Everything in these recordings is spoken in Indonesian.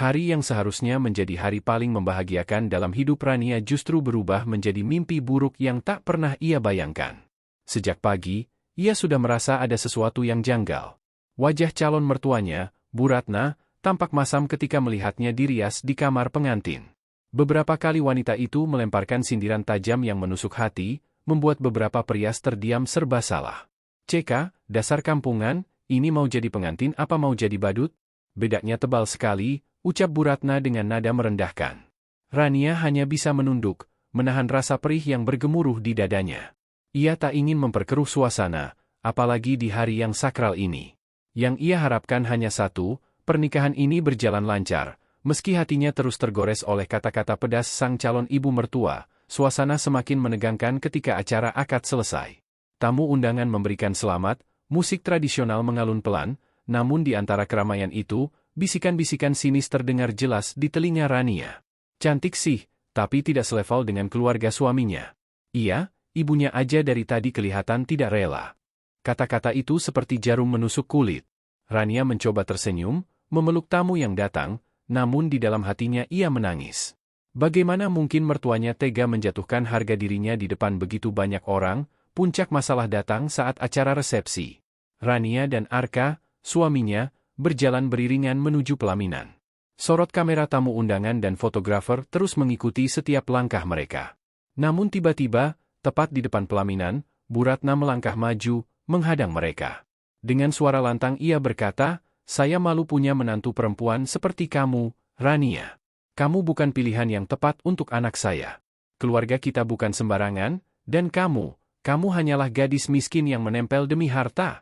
Hari yang seharusnya menjadi hari paling membahagiakan dalam hidup Rania justru berubah menjadi mimpi buruk yang tak pernah ia bayangkan. Sejak pagi, ia sudah merasa ada sesuatu yang janggal. Wajah calon mertuanya, Bu Ratna, tampak masam ketika melihatnya dirias di kamar pengantin. Beberapa kali wanita itu melemparkan sindiran tajam yang menusuk hati, membuat beberapa prias terdiam serba salah. "CK, dasar kampungan, ini mau jadi pengantin apa mau jadi badut?" "Bedaknya tebal sekali," ucap Bu Ratna dengan nada merendahkan. Rania hanya bisa menunduk, menahan rasa perih yang bergemuruh di dadanya. Ia tak ingin memperkeruh suasana, apalagi di hari yang sakral ini. Yang ia harapkan hanya satu, pernikahan ini berjalan lancar. Meski hatinya terus tergores oleh kata-kata pedas sang calon ibu mertua, suasana semakin menegangkan ketika acara akad selesai. Tamu undangan memberikan selamat, musik tradisional mengalun pelan, namun di antara keramaian itu, bisikan-bisikan sinis terdengar jelas di telinga Rania. "Cantik sih, tapi tidak selevel dengan keluarga suaminya." "Iya, ibunya aja dari tadi kelihatan tidak rela." Kata-kata itu seperti jarum menusuk kulit. Rania mencoba tersenyum, memeluk tamu yang datang, namun di dalam hatinya ia menangis. Bagaimana mungkin mertuanya tega menjatuhkan harga dirinya di depan begitu banyak orang? Puncak masalah datang saat acara resepsi. Rania dan Arka, suaminya, berjalan beriringan menuju pelaminan. Sorot kamera tamu undangan dan fotografer terus mengikuti setiap langkah mereka. Namun tiba-tiba, tepat di depan pelaminan, Bu Ratna melangkah maju, menghadang mereka. Dengan suara lantang ia berkata, "Saya malu punya menantu perempuan seperti kamu, Rania. Kamu bukan pilihan yang tepat untuk anak saya. Keluarga kita bukan sembarangan, dan kamu hanyalah gadis miskin yang menempel demi harta."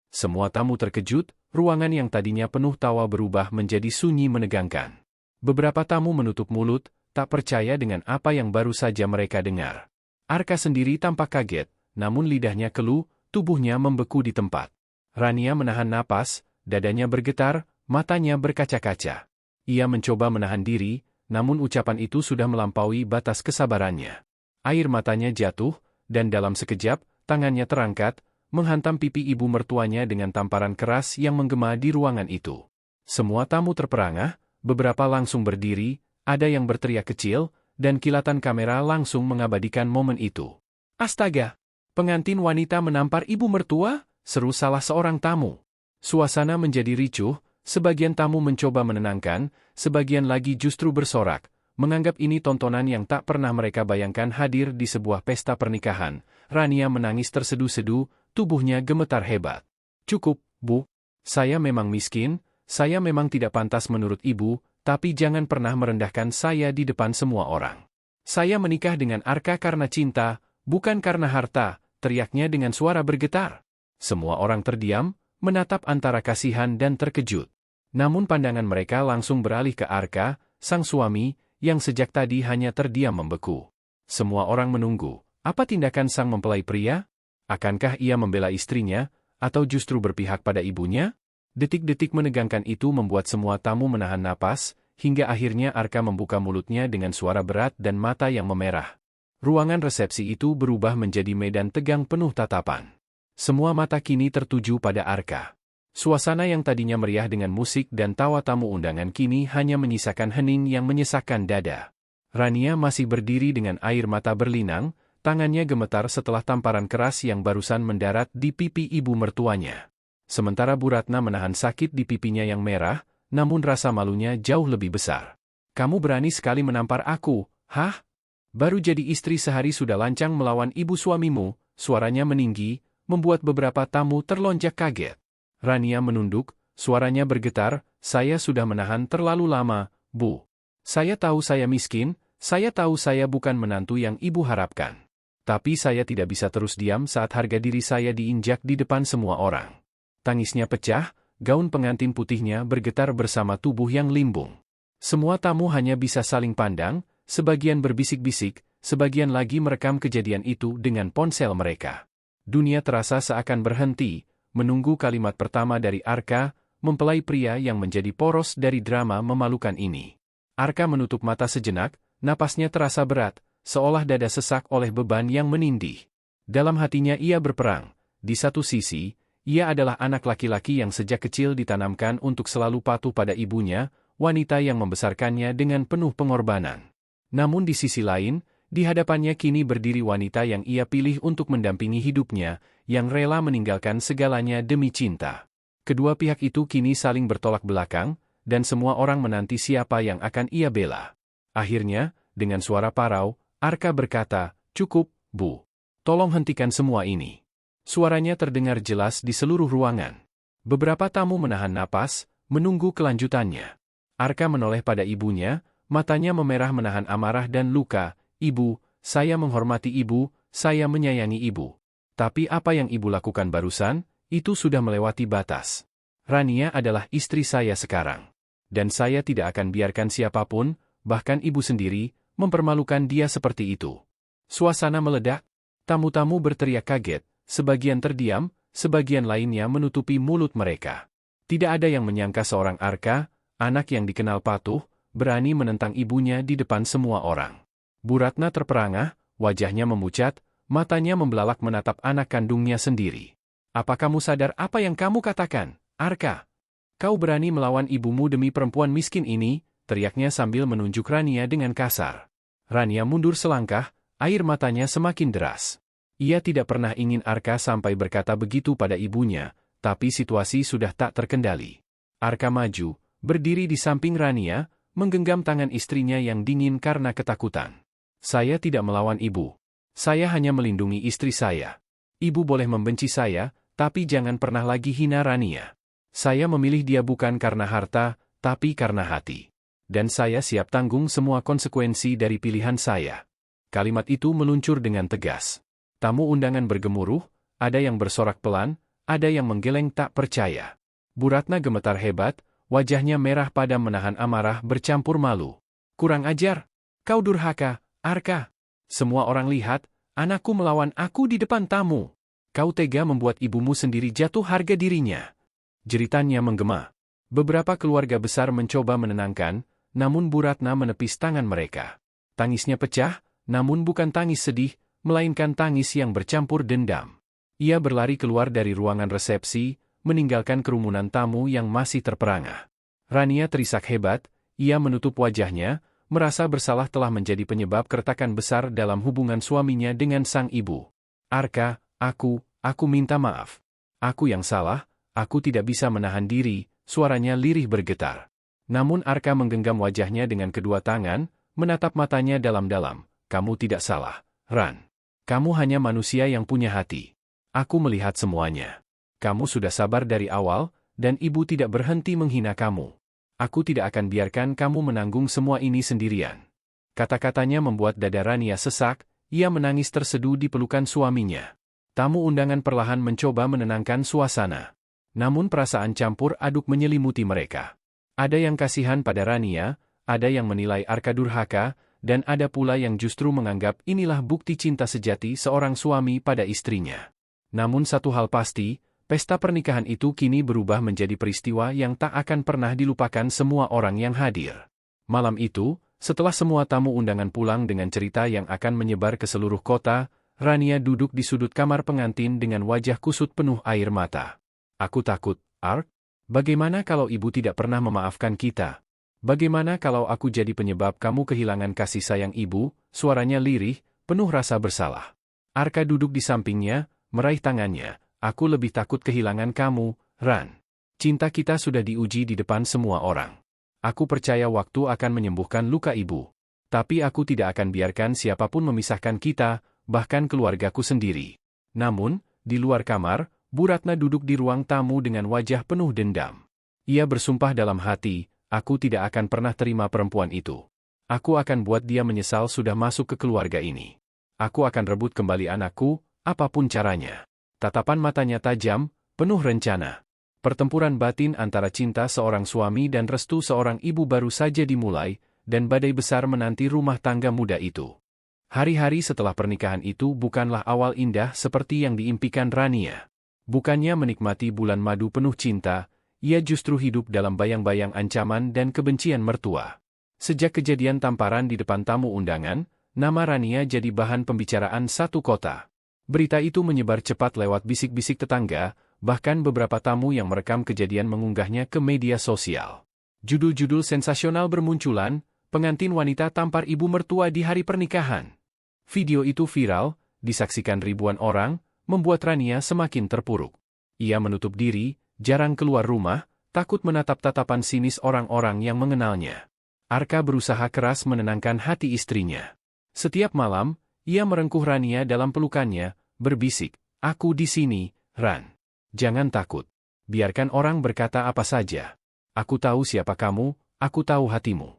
Semua tamu terkejut, ruangan yang tadinya penuh tawa berubah menjadi sunyi menegangkan. Beberapa tamu menutup mulut, tak percaya dengan apa yang baru saja mereka dengar. Arka sendiri tampak kaget, namun lidahnya keluh, tubuhnya membeku di tempat. Rania menahan napas, dadanya bergetar, matanya berkaca-kaca. Ia mencoba menahan diri, namun ucapan itu sudah melampaui batas kesabarannya. Air matanya jatuh, dan dalam sekejap, tangannya terangkat, menghantam pipi ibu mertuanya dengan tamparan keras yang menggema di ruangan itu. Semua tamu terperangah, beberapa langsung berdiri, ada yang berteriak kecil, dan kilatan kamera langsung mengabadikan momen itu. "Astaga! Pengantin wanita menampar ibu mertua?" seru salah seorang tamu. Suasana menjadi ricuh, sebagian tamu mencoba menenangkan, sebagian lagi justru bersorak, menganggap ini tontonan yang tak pernah mereka bayangkan hadir di sebuah pesta pernikahan. Rania menangis terseduh-seduh, tubuhnya gemetar hebat. "Cukup, Bu. Saya memang miskin, saya memang tidak pantas menurut ibu, tapi jangan pernah merendahkan saya di depan semua orang. Saya menikah dengan Arka karena cinta, bukan karena harta," teriaknya dengan suara bergetar. Semua orang terdiam, menatap antara kasihan dan terkejut. Namun pandangan mereka langsung beralih ke Arka, sang suami, yang sejak tadi hanya terdiam membeku. Semua orang menunggu, apa tindakan sang mempelai pria? Akankah ia membela istrinya, atau justru berpihak pada ibunya? Detik-detik menegangkan itu membuat semua tamu menahan napas, hingga akhirnya Arka membuka mulutnya dengan suara berat dan mata yang memerah. Ruangan resepsi itu berubah menjadi medan tegang penuh tatapan. Semua mata kini tertuju pada Arka. Suasana yang tadinya meriah dengan musik dan tawa tamu undangan kini hanya menyisakan hening yang menyesakkan dada. Rania masih berdiri dengan air mata berlinang, tangannya gemetar setelah tamparan keras yang barusan mendarat di pipi ibu mertuanya. Sementara Bu Ratna menahan sakit di pipinya yang merah, namun rasa malunya jauh lebih besar. "Kamu berani sekali menampar aku, hah? Baru jadi istri sehari sudah lancang melawan ibu suamimu," suaranya meninggi, membuat beberapa tamu terlonjak kaget. Rania menunduk, suaranya bergetar, "Saya sudah menahan terlalu lama, Bu. Saya tahu saya miskin, saya tahu saya bukan menantu yang ibu harapkan. Tapi saya tidak bisa terus diam saat harga diri saya diinjak di depan semua orang." Tangisnya pecah, gaun pengantin putihnya bergetar bersama tubuh yang limbung. Semua tamu hanya bisa saling pandang, sebagian berbisik-bisik, sebagian lagi merekam kejadian itu dengan ponsel mereka. Dunia terasa seakan berhenti, menunggu kalimat pertama dari Arka, mempelai pria yang menjadi poros dari drama memalukan ini. Arka menutup mata sejenak, napasnya terasa berat, seolah dada sesak oleh beban yang menindih. Dalam hatinya ia berperang. Di satu sisi, ia adalah anak laki-laki yang sejak kecil ditanamkan untuk selalu patuh pada ibunya, wanita yang membesarkannya dengan penuh pengorbanan. Namun di sisi lain, di hadapannya kini berdiri wanita yang ia pilih untuk mendampingi hidupnya, yang rela meninggalkan segalanya demi cinta. Kedua pihak itu kini saling bertolak belakang, dan semua orang menanti siapa yang akan ia bela. Akhirnya, dengan suara parau, Arka berkata, "Cukup, Bu. Tolong hentikan semua ini." Suaranya terdengar jelas di seluruh ruangan. Beberapa tamu menahan napas, menunggu kelanjutannya. Arka menoleh pada ibunya, matanya memerah menahan amarah dan luka. "Ibu, saya menghormati ibu, saya menyayangi ibu. Tapi apa yang ibu lakukan barusan, itu sudah melewati batas. Rania adalah istri saya sekarang. Dan saya tidak akan biarkan siapapun, bahkan ibu sendiri, mempermalukan dia seperti itu." Suasana meledak. Tamu-tamu berteriak kaget, sebagian terdiam, sebagian lainnya menutupi mulut mereka. Tidak ada yang menyangka seorang Arka, anak yang dikenal patuh, berani menentang ibunya di depan semua orang. Bu Ratna terperangah, wajahnya memucat, matanya membelalak menatap anak kandungnya sendiri. "Apa kamu sadar apa yang kamu katakan, Arka? Kau berani melawan ibumu demi perempuan miskin ini?" teriaknya sambil menunjuk Rania dengan kasar. Rania mundur selangkah, air matanya semakin deras. Ia tidak pernah ingin Arka sampai berkata begitu pada ibunya, tapi situasi sudah tak terkendali. Arka maju, berdiri di samping Rania, menggenggam tangan istrinya yang dingin karena ketakutan. "Saya tidak melawan ibu. Saya hanya melindungi istri saya. Ibu boleh membenci saya, tapi jangan pernah lagi hina Rania. Saya memilih dia bukan karena harta, tapi karena hati. Dan saya siap tanggung semua konsekuensi dari pilihan saya." Kalimat itu meluncur dengan tegas. Tamu undangan bergemuruh, ada yang bersorak pelan, ada yang menggeleng tak percaya. Bu Ratna gemetar hebat, wajahnya merah padam menahan amarah bercampur malu. "Kurang ajar! Kau durhaka, Arka! Semua orang lihat, anakku melawan aku di depan tamu. Kau tega membuat ibumu sendiri jatuh harga dirinya." Jeritannya menggema. Beberapa keluarga besar mencoba menenangkan, namun Bu Ratna menepis tangan mereka. Tangisnya pecah, namun bukan tangis sedih, melainkan tangis yang bercampur dendam. Ia berlari keluar dari ruangan resepsi, meninggalkan kerumunan tamu yang masih terperangah. Rania terisak hebat, ia menutup wajahnya, merasa bersalah telah menjadi penyebab keretakan besar dalam hubungan suaminya dengan sang ibu. "Arka, aku minta maaf. Aku yang salah, aku tidak bisa menahan diri," suaranya lirih bergetar. Namun Arka menggenggam wajahnya dengan kedua tangan, menatap matanya dalam-dalam. "Kamu tidak salah, Ran. Kamu hanya manusia yang punya hati. Aku melihat semuanya. Kamu sudah sabar dari awal, dan ibu tidak berhenti menghina kamu. Aku tidak akan biarkan kamu menanggung semua ini sendirian." Kata-katanya membuat dada Rania sesak, ia menangis terseduh di pelukan suaminya. Tamu undangan perlahan mencoba menenangkan suasana. Namun perasaan campur aduk menyelimuti mereka. Ada yang kasihan pada Rania, ada yang menilai Arka durhaka, dan ada pula yang justru menganggap inilah bukti cinta sejati seorang suami pada istrinya. Namun satu hal pasti, pesta pernikahan itu kini berubah menjadi peristiwa yang tak akan pernah dilupakan semua orang yang hadir. Malam itu, setelah semua tamu undangan pulang dengan cerita yang akan menyebar ke seluruh kota, Rania duduk di sudut kamar pengantin dengan wajah kusut penuh air mata. "Aku takut, Ark. Bagaimana kalau ibu tidak pernah memaafkan kita? Bagaimana kalau aku jadi penyebab kamu kehilangan kasih sayang ibu?" Suaranya lirih, penuh rasa bersalah. Arka duduk di sampingnya, meraih tangannya. "Aku lebih takut kehilangan kamu, Ran. Cinta kita sudah diuji di depan semua orang. Aku percaya waktu akan menyembuhkan luka ibu. Tapi aku tidak akan biarkan siapapun memisahkan kita, bahkan keluargaku sendiri." Namun, di luar kamar, Bu Ratna duduk di ruang tamu dengan wajah penuh dendam. Ia bersumpah dalam hati, "Aku tidak akan pernah terima perempuan itu. Aku akan buat dia menyesal sudah masuk ke keluarga ini. Aku akan rebut kembali anakku, apapun caranya." Tatapan matanya tajam, penuh rencana. Pertempuran batin antara cinta seorang suami dan restu seorang ibu baru saja dimulai, dan badai besar menanti rumah tangga muda itu. Hari-hari setelah pernikahan itu bukanlah awal indah seperti yang diimpikan Rania. Bukannya menikmati bulan madu penuh cinta, ia justru hidup dalam bayang-bayang ancaman dan kebencian mertua. Sejak kejadian tamparan di depan tamu undangan, nama Rania jadi bahan pembicaraan satu kota. Berita itu menyebar cepat lewat bisik-bisik tetangga, bahkan beberapa tamu yang merekam kejadian mengunggahnya ke media sosial. Judul-judul sensasional bermunculan, pengantin wanita tampar ibu mertua di hari pernikahan. Video itu viral, disaksikan ribuan orang, membuat Rania semakin terpuruk. Ia menutup diri, jarang keluar rumah, takut menatap tatapan sinis orang-orang yang mengenalnya. Arka berusaha keras menenangkan hati istrinya. Setiap malam, ia merengkuh Rania dalam pelukannya, berbisik, "Aku di sini, Ran. Jangan takut. Biarkan orang berkata apa saja. Aku tahu siapa kamu, aku tahu hatimu."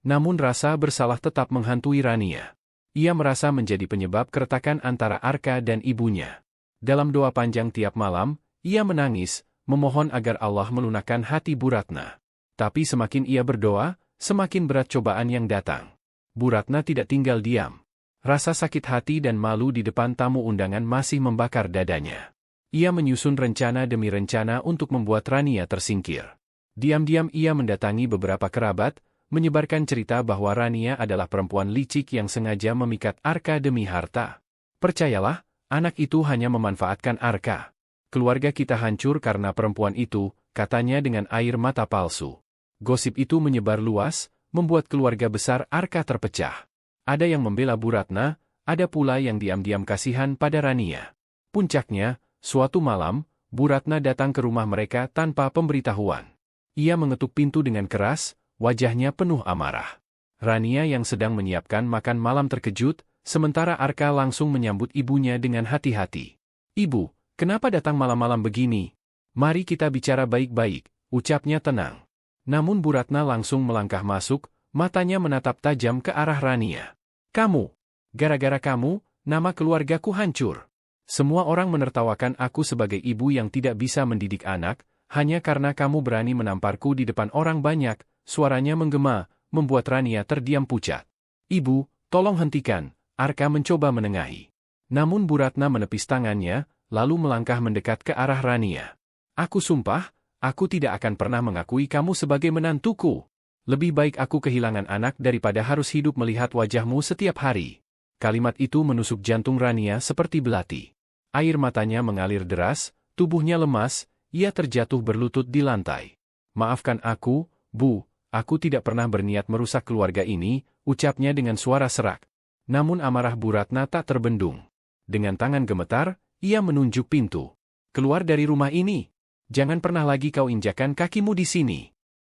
Namun rasa bersalah tetap menghantui Rania. Ia merasa menjadi penyebab keretakan antara Arka dan ibunya. Dalam doa panjang tiap malam, ia menangis, memohon agar Allah melunakkan hati Bu Ratna. Tapi semakin ia berdoa, semakin berat cobaan yang datang. Bu Ratna tidak tinggal diam. Rasa sakit hati dan malu di depan tamu undangan masih membakar dadanya. Ia menyusun rencana demi rencana untuk membuat Rania tersingkir. Diam-diam ia mendatangi beberapa kerabat, menyebarkan cerita bahwa Rania adalah perempuan licik yang sengaja memikat Arka demi harta. "Percayalah, anak itu hanya memanfaatkan Arka. Keluarga kita hancur karena perempuan itu," katanya dengan air mata palsu. Gosip itu menyebar luas, membuat keluarga besar Arka terpecah. Ada yang membela Bu Ratna, ada pula yang diam-diam kasihan pada Rania. Puncaknya, suatu malam, Bu Ratna datang ke rumah mereka tanpa pemberitahuan. Ia mengetuk pintu dengan keras, wajahnya penuh amarah. Rania yang sedang menyiapkan makan malam terkejut, sementara Arka langsung menyambut ibunya dengan hati-hati. "Ibu, kenapa datang malam-malam begini? Mari kita bicara baik-baik," ucapnya tenang. Namun Bu Ratna langsung melangkah masuk, matanya menatap tajam ke arah Rania. "Kamu, gara-gara kamu, nama keluargaku hancur. Semua orang menertawakan aku sebagai ibu yang tidak bisa mendidik anak, hanya karena kamu berani menamparku di depan orang banyak." Suaranya menggema, membuat Rania terdiam pucat. "Ibu, tolong hentikan," Arka mencoba menengahi. Namun Bu Ratna menepis tangannya, lalu melangkah mendekat ke arah Rania. "Aku sumpah, aku tidak akan pernah mengakui kamu sebagai menantuku. Lebih baik aku kehilangan anak daripada harus hidup melihat wajahmu setiap hari." Kalimat itu menusuk jantung Rania seperti belati. Air matanya mengalir deras, tubuhnya lemas, ia terjatuh berlutut di lantai. "Maafkan aku, Bu. Aku tidak pernah berniat merusak keluarga ini," ucapnya dengan suara serak. Namun amarah Bu Ratna tak terbendung. Dengan tangan gemetar, ia menunjuk pintu. "Keluar dari rumah ini. Jangan pernah lagi kau injakan kakimu di sini."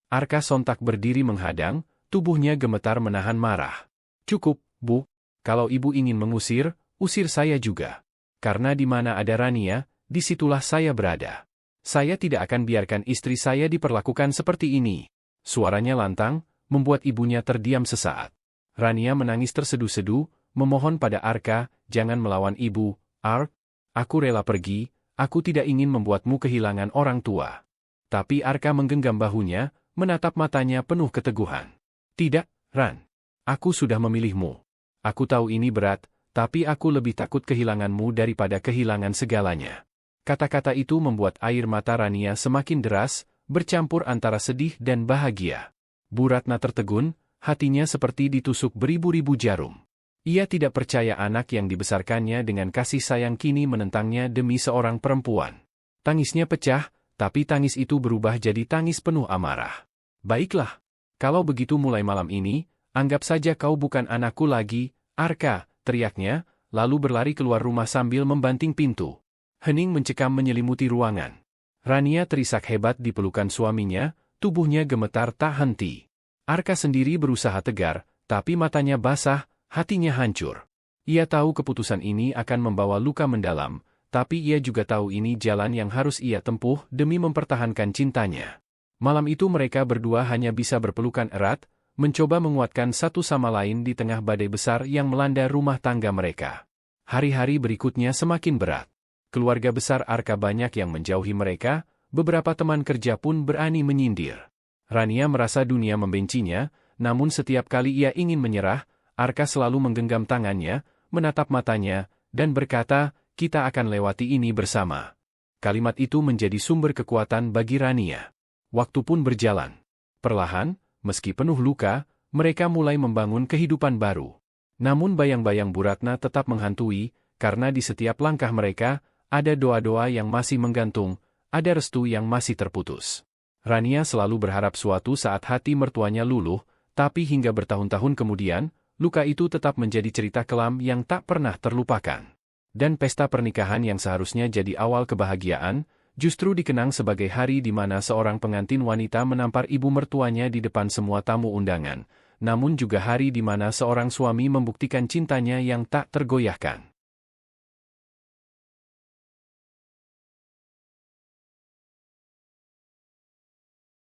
Arka sontak berdiri menghadang, tubuhnya gemetar menahan marah. "Cukup, Bu. Kalau ibu ingin mengusir, usir saya juga. Karena di mana ada Rania, disitulah saya berada. Saya tidak akan biarkan istri saya diperlakukan seperti ini." Suaranya lantang, membuat ibunya terdiam sesaat. Rania menangis terseduh-seduh, memohon pada Arka, "Jangan melawan ibu, Ark. Aku rela pergi, aku tidak ingin membuatmu kehilangan orang tua." Tapi Arka menggenggam bahunya, menatap matanya penuh keteguhan. "Tidak, Ran. Aku sudah memilihmu. Aku tahu ini berat, tapi aku lebih takut kehilanganmu daripada kehilangan segalanya." Kata-kata itu membuat air mata Rania semakin deras, bercampur antara sedih dan bahagia. Bu Ratna tertegun, hatinya seperti ditusuk beribu-ribu jarum. Ia tidak percaya anak yang dibesarkannya dengan kasih sayang kini menentangnya demi seorang perempuan. Tangisnya pecah, tapi tangis itu berubah jadi tangis penuh amarah. "Baiklah. Kalau begitu mulai malam ini, anggap saja kau bukan anakku lagi, Arka," teriaknya, lalu berlari keluar rumah sambil membanting pintu. Hening mencekam menyelimuti ruangan. Rania terisak hebat di pelukan suaminya, tubuhnya gemetar tak henti. Arka sendiri berusaha tegar, tapi matanya basah, hatinya hancur. Ia tahu keputusan ini akan membawa luka mendalam, tapi ia juga tahu ini jalan yang harus ia tempuh demi mempertahankan cintanya. Malam itu mereka berdua hanya bisa berpelukan erat, mencoba menguatkan satu sama lain di tengah badai besar yang melanda rumah tangga mereka. Hari-hari berikutnya semakin berat. Keluarga besar Arka banyak yang menjauhi mereka, beberapa teman kerja pun berani menyindir. Rania merasa dunia membencinya, namun setiap kali ia ingin menyerah, Arka selalu menggenggam tangannya, menatap matanya, dan berkata, "Kita akan lewati ini bersama." Kalimat itu menjadi sumber kekuatan bagi Rania. Waktu pun berjalan. Perlahan, meski penuh luka, mereka mulai membangun kehidupan baru. Namun bayang-bayang Bu Ratna tetap menghantui, karena di setiap langkah mereka, ada doa-doa yang masih menggantung, ada restu yang masih terputus. Rania selalu berharap suatu saat hati mertuanya luluh, tapi hingga bertahun-tahun kemudian, luka itu tetap menjadi cerita kelam yang tak pernah terlupakan. Dan pesta pernikahan yang seharusnya jadi awal kebahagiaan, justru dikenang sebagai hari di mana seorang pengantin wanita menampar ibu mertuanya di depan semua tamu undangan, namun juga hari di mana seorang suami membuktikan cintanya yang tak tergoyahkan.